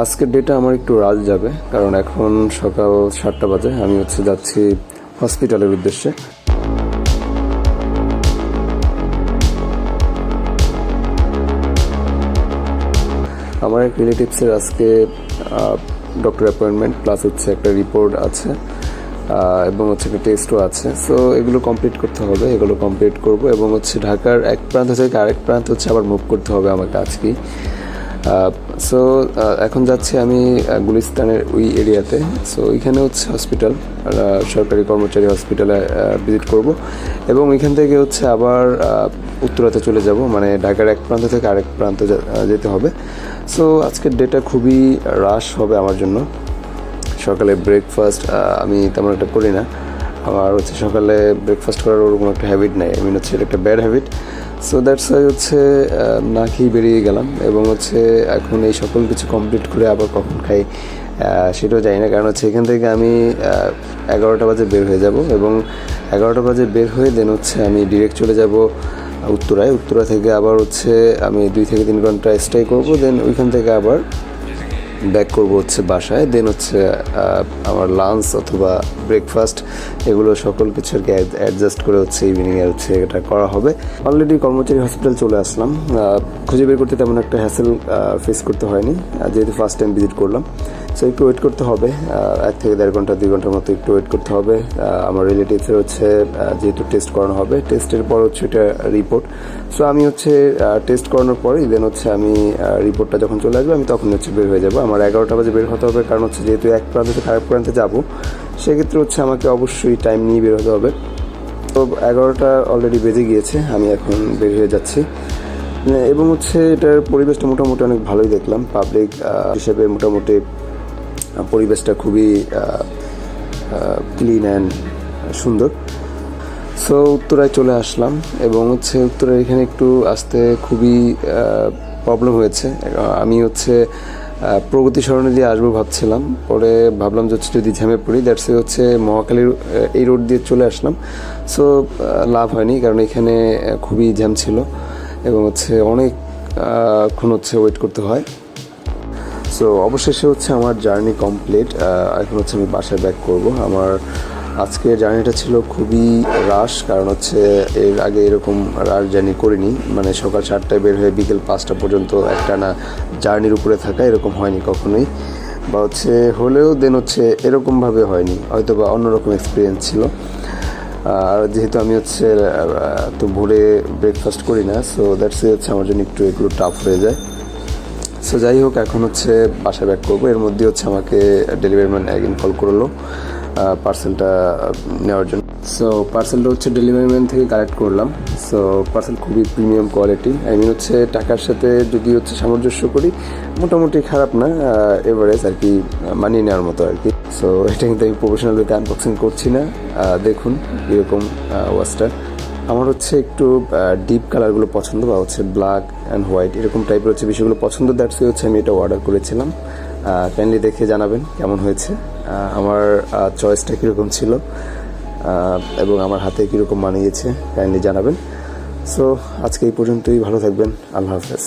আজকের ডেটা আমার একটু রাত যাবে, কারণ এখন সকাল 7টা বাজে। আমি যাচ্ছি হসপিটালের উদ্দেশ্যে। আমার এক রিলেটিভসের আজকে ডক্টর অ্যাপয়েন্টমেন্ট, প্লাস একটা রিপোর্ট আছে এবং একটা টেস্টও আছে। সো এগুলো কমপ্লিট করতে হবে, এগুলো কমপ্লিট করব এবং ঢাকার এক প্রান্ত থেকে আরেক প্রান্ত আবার মুভ করতে হবে আমাকে আজকেই। সো এখন যাচ্ছি আমি গুলিস্তানের ওই এরিয়াতে। সো ওইখানে হসপিটাল, সরকারি কর্মচারী হসপিটালে ভিজিট করব এবং ওইখান থেকে আবার উত্তরাতে চলে যাব, মানে ঢাকার এক প্রান্ত থেকে আরেক প্রান্ত যেতে হবে। সো আজকের ডেটা খুবই রাশ হবে আমার জন্য। সকালে ব্রেকফাস্ট আমি তেমন একটা করি না, আমার সকালে ব্রেকফাস্ট করার ওরকম একটা হ্যাবিট নেই। এটা একটা bad habit. So that's why না খেয়ে বেরিয়ে গেলাম এবং এখন এই সকল কিছু কমপ্লিট করে আবার কখন খাই সেটাও জানি না, কারণ এখান থেকে আমি 11টা বাজে বের হয়ে যাব এবং 11টা বাজে বের হয়ে দেন আমি ডিরেক্ট চলে যাব উত্তরায়। উত্তরা থেকে আবার আমি 2 থেকে 3 ঘন্টা স্টে করব, দেন ওইখান থেকে আবার ব্যাক করব বাসায়। দেন আমার লাঞ্চ অথবা ব্রেকফাস্ট এগুলো সকল কিছু আর কি অ্যাডজাস্ট করে ইভিনিংয়ে এটা করা হবে। অলরেডি কর্মচারী হসপিটাল চলে আসলাম। খুঁজে বের করতে তেমন একটা হ্যাসেল ফেস করতে হয়নি, যেহেতু ফার্স্ট টাইম ভিজিট করলাম। সো একটু ওয়েট করতে হবে, 1 থেকে 1.5 ঘন্টা 2 ঘন্টার মতো একটু ওয়েট করতে হবে। আমার রিলেটিভসের যেহেতু টেস্ট করানো হবে, টেস্টের পর এটা রিপোর্ট। সো আমি টেস্ট করানোর পরেই দেন আমি রিপোর্টটা যখন চলে আসবে আমি তখন বের হয়ে যাবো। আমার 11টা বাজে বের হতে হবে, কারণ যেহেতু এক প্রান্ত থেকে আরেক প্রান্তে যাবো, সেক্ষেত্রে আমাকে অবশ্যই টাইম নিয়ে বের হতে হবে। তো 11টা অলরেডি বেজে গিয়েছে, আমি এখন বের হয়ে যাচ্ছি এবং এটার পরিবেশটা মোটামুটি অনেক ভালোই দেখলাম। পাবলিক হিসেবে মোটামুটি পরিবেশটা খুবই ক্লিন অ্যান্ড সুন্দর। সো উত্তরায় চলে আসলাম এবং উত্তরায় এখানে একটু আসতে খুবই প্রবলেম হয়েছে। আমি প্রগতি সরণি দিয়ে আসবো ভাবছিলাম, পরে ভাবলাম যদি জ্যামে পড়ি, দ্যাটস মহাখালীর এই রোড দিয়ে চলে আসলাম। সো লাভ হয়নি, কারণ এখানে খুবই জ্যাম ছিল এবং অনেকক্ষণ ওয়েট করতে হয়। সো অবশেষে আমার জার্নি কমপ্লিট। এখন আমি বাসায় ব্যাক করব। আমার আজকের জার্নিটা ছিল খুবই রাশ, কারণ এর আগে এরকম রাশ জার্নি করিনি, মানে সকাল 7টায় বের হয়ে বিকেল 5টা পর্যন্ত একটানা জার্নির উপরে থাকা এরকম হয়নি কখনোই, বা হলেও দেন এরকমভাবে হয়নি, হয়তো বা অন্যরকম এক্সপিরিয়েন্স ছিল। আর যেহেতু আমি তো ভোরে ব্রেকফাস্ট করি না, সো দ্যাটস আমার জন্য একটু এগুলো টাফ হয়ে যায়। সো যাই হোক, এখন বাসায় ব্যাক করবো। এর মধ্যে আমাকে ডেলিভারি ম্যান একদিন কল করলো পার্সেলটা নেওয়ার জন্য। সো পার্সেলটা ডেলিভারি ম্যান থেকে কালেক্ট করলাম। সো পার্সেল খুবই প্রিমিয়াম কোয়ালিটি। টাকার সাথে যদি সামঞ্জস্য করি, মোটামুটি খারাপ না, এভারেজ আর কি, মানিয়ে নেওয়ার মতো আর কি। সো এটা কিন্তু আমি প্রফেশনাল ওয়েতে আনবক্সিং করছি না। দেখুন এরকম ওয়াচটা। আমার একটু ডিপ কালারগুলো পছন্দ, বা ব্ল্যাক অ্যান্ড হোয়াইট এরকম টাইপের বিষয়গুলো পছন্দ। দ্যাটস আমি এটা অর্ডার করেছিলাম। কাইন্ডলি দেখে জানাবেন কেমন হয়েছে, আমার চয়েসটা কীরকম ছিল এবং আমার হাতে কীরকম মানিয়েছে, কাইন্ডলি জানাবেন। সো আজকে এই পর্যন্তই, ভালো থাকবেন, আল্লাহ হাফেজ।